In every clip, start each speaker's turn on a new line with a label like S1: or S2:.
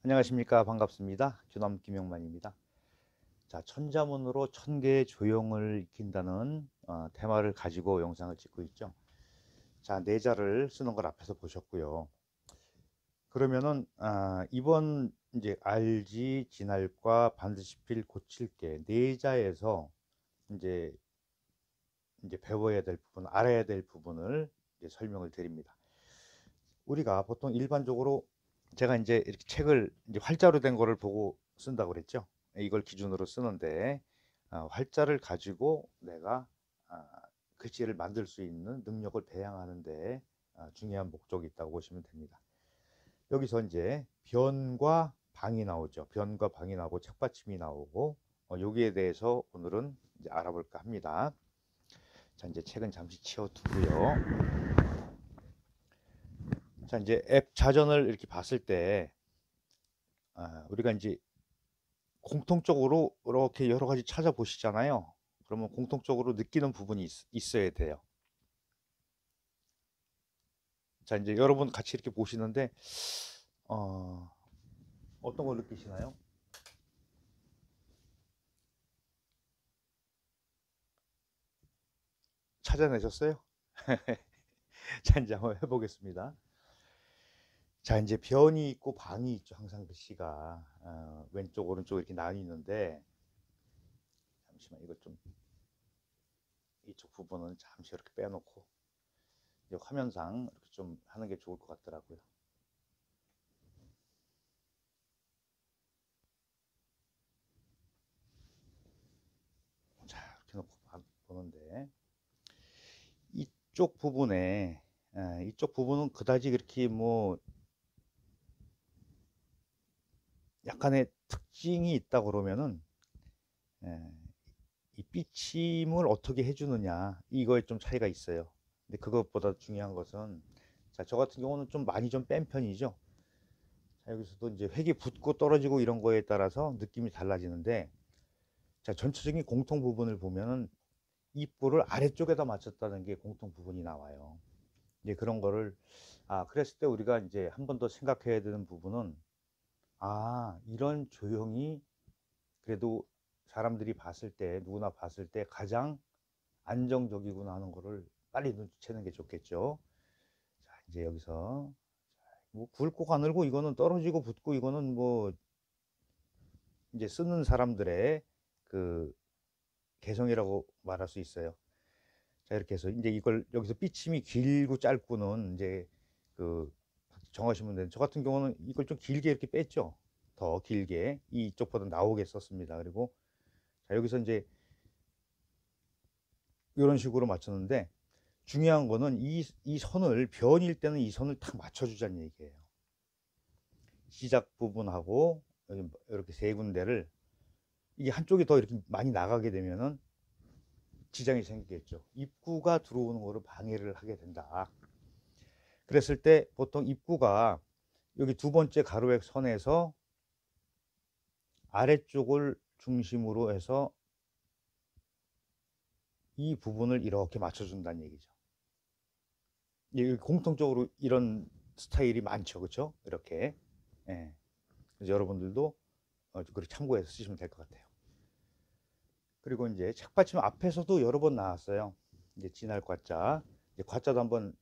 S1: 안녕하십니까. 반갑습니다. 규남 김영만입니다. 자, 천자문으로 천개의 조형을 익힌다는 테마를 가지고 영상을 찍고 있죠. 자, 네자를 쓰는 걸 앞에서 보셨고요. 그러면은 이번 이제 알지, 진할과, 반드시 필, 고칠게 네자에서 이제 배워야 될 부분, 알아야 될 부분을 이제 설명을 드립니다. 우리가 보통 일반적으로 제가 이제 이렇게 책을 이제 활자로 된 거를 보고 쓴다고 그랬죠. 이걸 기준으로 쓰는데 활자를 가지고 내가 아, 글씨를 만들 수 있는 능력을 배양하는데 중요한 목적이 있다고 보시면 됩니다. 여기서 이제 변과 방이 나오죠. 변과 방이 나오고 책받침이 나오고 여기에 대해서 오늘은 이제 알아볼까 합니다. 자, 이제 책은 잠시 치워두고요. 자, 이제 앱 자전을 이렇게 봤을 때 우리가 이제 공통적으로 이렇게 여러 가지 찾아보시잖아요. 그러면 공통적으로 느끼는 부분이 있어야 돼요. 자, 이제 여러분 같이 이렇게 보시는데, 어, 어떤 걸 느끼시나요? 찾아내셨어요? 자, 이제 한번 해보겠습니다. 자, 이제 변이 있고 방이 있죠. 항상 글씨가. 왼쪽, 오른쪽 이렇게 나뉘는데, 잠시만, 이것 좀, 이쪽 부분은 잠시 이렇게 빼놓고, 이제 화면상 이렇게 좀 하는 게 좋을 것 같더라고요. 자, 이렇게 놓고 보는데, 이쪽 부분에 이쪽 부분은 그다지 그렇게 뭐 약간의 특징이 있다 그러면은 에, 이 삐침을 어떻게 해주느냐 이거에 좀 차이가 있어요. 근데 그것보다 중요한 것은 자, 저 같은 경우는 좀 많이 좀 뺀 편이죠. 자, 여기서도 이제 획이 붙고 떨어지고 이런 거에 따라서 느낌이 달라지는데 자, 전체적인 공통 부분을 보면은 입구를 아래쪽에다 맞췄다는 게 공통 부분이 나와요. 이제 그런 거를 그랬을 때 우리가 이제 한 번 더 생각해야 되는 부분은 이런 조형이 그래도 사람들이 봤을 때 누구나 봤을 때 가장 안정적이구나 하는 거를 빨리 눈치채는 게 좋겠죠. 자, 이제 여기서 뭐 굵고 가늘고 이거는 떨어지고 붙고 이거는 뭐 이제 쓰는 사람들의 그 개성이라고 말할 수 있어요. 자, 이렇게 해서 이제 이걸 여기서 삐침이 길고 짧고는 이제 그 정하시면 되는데 저 같은 경우는 이걸 좀 길게 이렇게 뺐죠. 더 길게 이쪽보다 나오게 썼습니다. 그리고 자, 여기서 이제 이런 식으로 맞췄는데 중요한 거는 이 선을 변일 때는 이 선을 딱 맞춰주자는 얘기예요. 시작 부분하고 이렇게 세 군데를 이게 한쪽이 더 이렇게 많이 나가게 되면은 지장이 생기겠죠. 입구가 들어오는 거를 방해를 하게 된다. 그랬을 때 보통 입구가 여기 두 번째 가로획 선에서 아래쪽을 중심으로 해서 이 부분을 이렇게 맞춰준다는 얘기죠. 공통적으로 이런 스타일이 많죠, 그렇죠? 이렇게. 예. 그래서 여러분들도 그걸 참고해서 쓰시면 될 것 같아요. 그리고 이제 책받침 앞에서도 여러 번 나왔어요. 이제 진할 과자, 이제 과자도 한번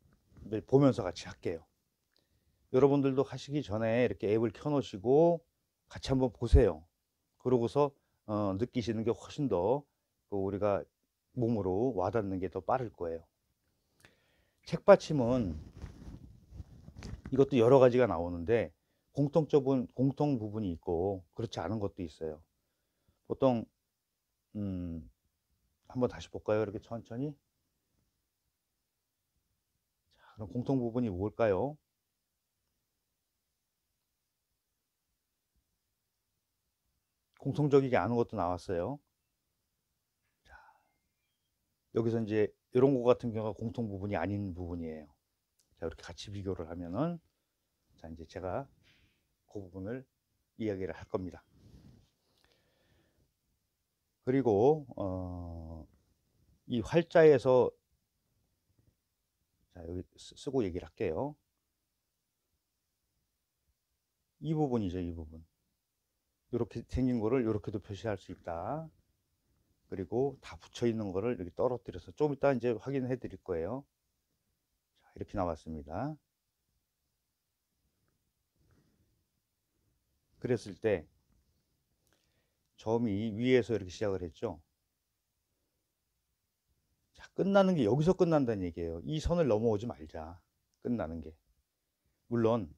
S1: 보면서 같이 할게요. 여러분들도 하시기 전에 이렇게 앱을 켜놓으시고 같이 한번 보세요. 그러고서 느끼시는 게 훨씬 더 우리가 몸으로 와닿는 게 더 빠를 거예요. 책받침은 이것도 여러 가지가 나오는데 공통 부분이 있고 그렇지 않은 것도 있어요. 보통 한번 다시 볼까요? 이렇게 천천히. 자, 그럼 공통 부분이 뭘까요? 공통적이지 않은 것도 나왔어요. 자, 여기서 이제 이런 거 같은 경우가 공통 부분이 아닌 부분이에요. 자, 이렇게 같이 비교를 하면은 자, 이제 제가 그 부분을 이야기를 할 겁니다. 그리고 이 활자에서 자, 여기 쓰고 얘기를 할게요. 이 부분이죠, 이 부분. 이렇게 생긴 거를 이렇게도 표시할 수 있다. 그리고 다 붙여 있는 거를 이렇게 떨어뜨려서 좀 이따 이제 확인해 드릴 거예요. 자, 이렇게 나왔습니다. 그랬을 때 점이 위에서 이렇게 시작을 했죠. 자, 끝나는 게 여기서 끝난다는 얘기예요. 이 선을 넘어오지 말자. 끝나는 게. 물론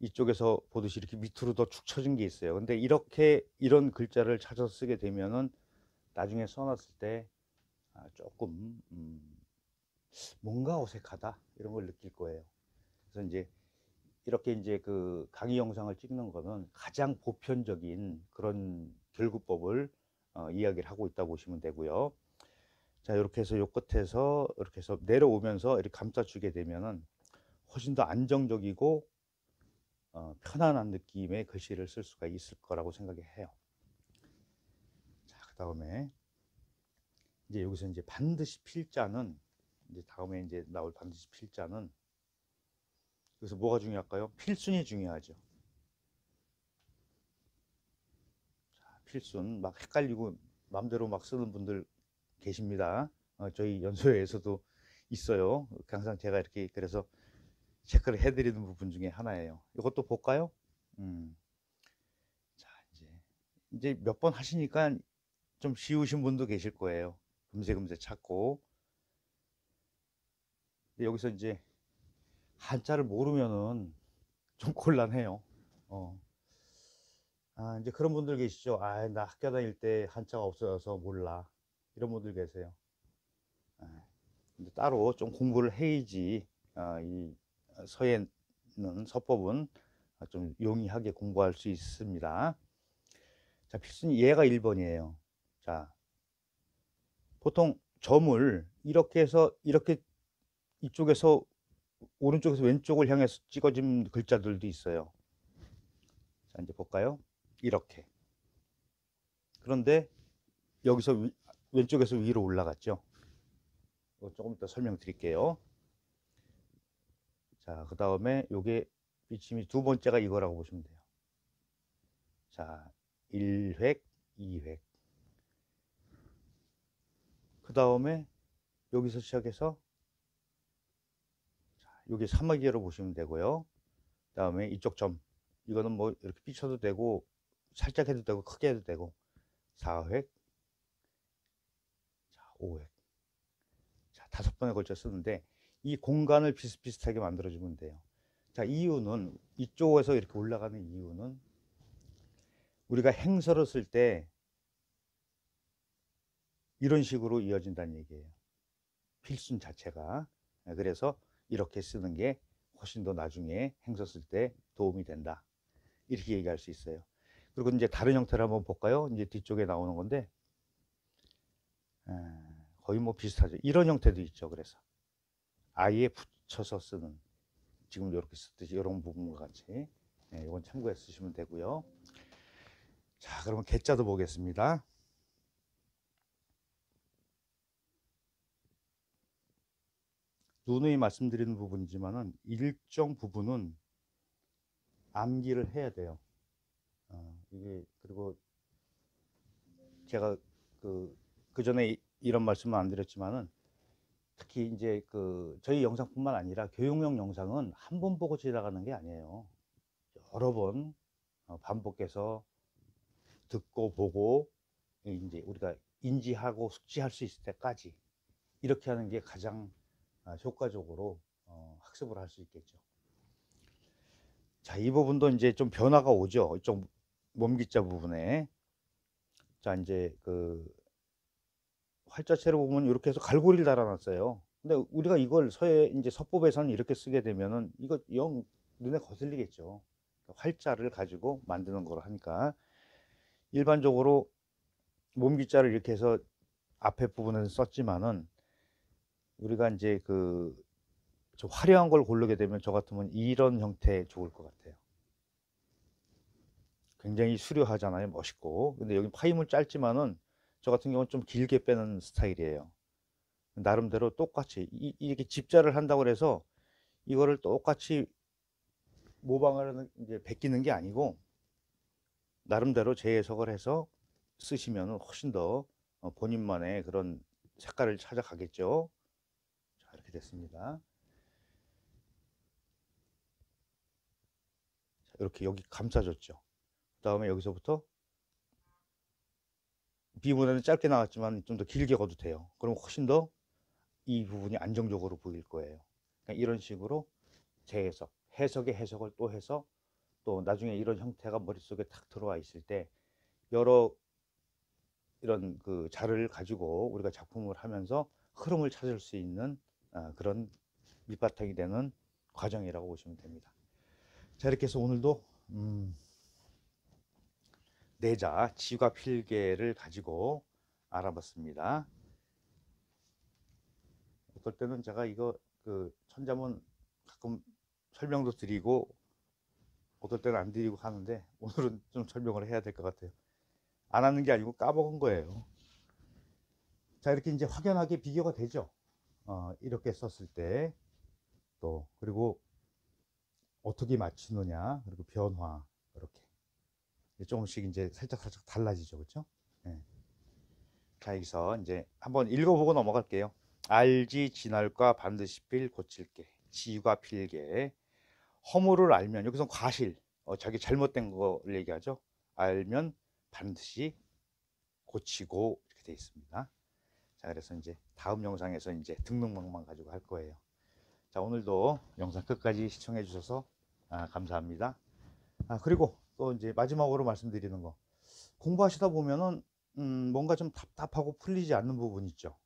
S1: 이쪽에서 보듯이 이렇게 밑으로 더 축 처진 게 있어요. 근데 이렇게 이런 글자를 찾아서 쓰게 되면은 나중에 써놨을 때 조금 뭔가 어색하다 이런 걸 느낄 거예요. 그래서 이제 이렇게 이제 그 강의 영상을 찍는 거는 가장 보편적인 그런 결구법을 이야기를 하고 있다고 보시면 되고요. 자, 이렇게 해서 요 끝에서 이렇게 해서 내려오면서 이렇게 감싸주게 되면은 훨씬 더 안정적이고 편안한 느낌의 글씨를 쓸 수가 있을 거라고 생각해요. 자, 그 다음에 이제 여기서 이제 반드시 필자는 이제 다음에 이제 나올 반드시 필자는 여기서 뭐가 중요할까요? 필순이 중요하죠. 자, 필순 막 헷갈리고 마음대로 막 쓰는 분들 계십니다. 저희 연소회에서도 있어요. 항상 제가 이렇게 그래서 체크를 해드리는 부분 중에 하나예요. 이것도 볼까요? 자, 이제 몇 번 하시니까 좀 쉬우신 분도 계실 거예요. 금세 찾고. 여기서 이제 한자를 모르면은 좀 곤란해요. 이제 그런 분들 계시죠. 나 학교 다닐 때 한자가 없어져서 몰라. 이런 분들 계세요. 근데 따로 좀 공부를 해야지, 이 서예는, 서법은 좀 용이하게 공부할 수 있습니다. 자, 필순이 얘가 1번이에요. 자, 보통 점을 이렇게 해서 이렇게 이쪽에서 오른쪽에서 왼쪽을 향해서 찍어진 글자들도 있어요. 자, 이제 볼까요? 이렇게. 그런데 여기서 왼쪽에서 위로 올라갔죠. 조금 이따 설명드릴게요. 자, 그 다음에 요게 비침이 두 번째가 이거라고 보시면 돼요. 자, 1획, 2획. 그 다음에 여기서 시작해서 요게 3학기로 보시면 되고요. 그 다음에 이쪽 점, 이거는 뭐 이렇게 삐쳐도 되고 살짝 해도 되고 크게 해도 되고 4획, 자, 5획. 자, 5번에 걸쳐 쓰는데 이 공간을 비슷비슷하게 만들어주면 돼요. 자, 이유는 이쪽에서 이렇게 올라가는 이유는 우리가 행서를 쓸 때 이런 식으로 이어진다는 얘기예요. 필순 자체가. 그래서 이렇게 쓰는 게 훨씬 더 나중에 행서 쓸 때 도움이 된다. 이렇게 얘기할 수 있어요. 그리고 이제 다른 형태를 한번 볼까요? 이제 뒤쪽에 나오는 건데 거의 뭐 비슷하죠. 이런 형태도 있죠. 그래서 아예 붙여서 쓰는, 지금 이렇게 쓰듯이 이런 부분과 같이 이건 참고해 쓰시면 되고요. 자, 그러면 개자도 보겠습니다. 누누이 말씀드리는 부분이지만은 일정 부분은 암기를 해야 돼요. 이게 그리고 제가 그 전에 이런 말씀은 안 드렸지만은 특히 이제 저희 영상뿐만 아니라 교육용 영상은 한 번 보고 지나가는 게 아니에요. 여러 번 반복해서 듣고 보고 이제 우리가 인지하고 숙지할 수 있을 때까지 이렇게 하는 게 가장 효과적으로 학습을 할 수 있겠죠. 자, 이 부분도 이제 좀 변화가 오죠. 이쪽 몸기자 부분에. 자, 이제 활자체로 보면 이렇게 해서 갈고리를 달아놨어요. 근데 우리가 이걸 이제 서법에서는 이렇게 쓰게 되면은 이거 영 눈에 거슬리겠죠. 활자를 가지고 만드는 거로 하니까 일반적으로 몸기자를 이렇게 해서 앞에 부분에서 썼지만은 우리가 이제 좀 화려한 걸 고르게 되면 저 같으면 이런 형태 좋을 것 같아요. 굉장히 수려하잖아요. 멋있고. 근데 여기 파임은 짧지만은 저 같은 경우는 좀 길게 빼는 스타일이에요. 나름대로 똑같이 이렇게 집자를 한다고 해서 이거를 똑같이 모방을 이제 베끼는 게 아니고 나름대로 재해석을 해서 쓰시면 훨씬 더 본인만의 그런 색깔을 찾아가겠죠. 자, 이렇게 됐습니다. 자, 이렇게 여기 감싸줬죠. 그 다음에 여기서부터 B보다는 짧게 나왔지만 좀 더 길게 가도 돼요. 그럼 훨씬 더 이 부분이 안정적으로 보일 거예요. 그러니까 이런 식으로 재해석, 해석의 해석을 또 해서 또 나중에 이런 형태가 머릿속에 탁 들어와 있을 때 여러 이런 그 자료를 가지고 우리가 작품을 하면서 흐름을 찾을 수 있는 그런 밑바탕이 되는 과정이라고 보시면 됩니다. 자, 이렇게 해서 오늘도 내자 지과 필계를 가지고 알아봤습니다. 어떨 때는 제가 이거 그 천자문 가끔 설명도 드리고 어떨 때는 안 드리고 하는데 오늘은 좀 설명을 해야 될 것 같아요. 안 하는 게 아니고 까먹은 거예요. 자, 이렇게 이제 확연하게 비교가 되죠. 이렇게 썼을 때 또 그리고 어떻게 맞추느냐 그리고 변화 이렇게 조금씩 이제 살짝 달라지죠, 그렇죠? 네. 자, 여기서 이제 한번 읽어보고 넘어갈게요. 알지 진할과 반드시 필 고칠게 지과 필게 허물을 알면 여기서 과실 자기 잘못된 거를 얘기하죠. 알면 반드시 고치고 이렇게 되어 있습니다. 자, 그래서 이제 다음 영상에서 이제 등록망만 가지고 할 거예요. 자, 오늘도 영상 끝까지 시청해 주셔서 감사합니다. 그리고 또 이제 마지막으로 말씀드리는 거 공부하시다 보면은 뭔가 좀 답답하고 풀리지 않는 부분 있죠.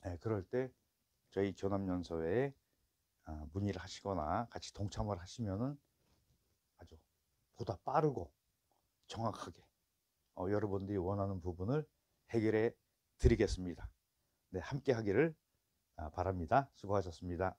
S1: 네, 그럴 때 저희 교남연서회에 문의를 하시거나 같이 동참을 하시면은 아주 보다 빠르고 정확하게 여러분들이 원하는 부분을 해결해 드리겠습니다. 네, 함께 하기를 바랍니다. 수고하셨습니다.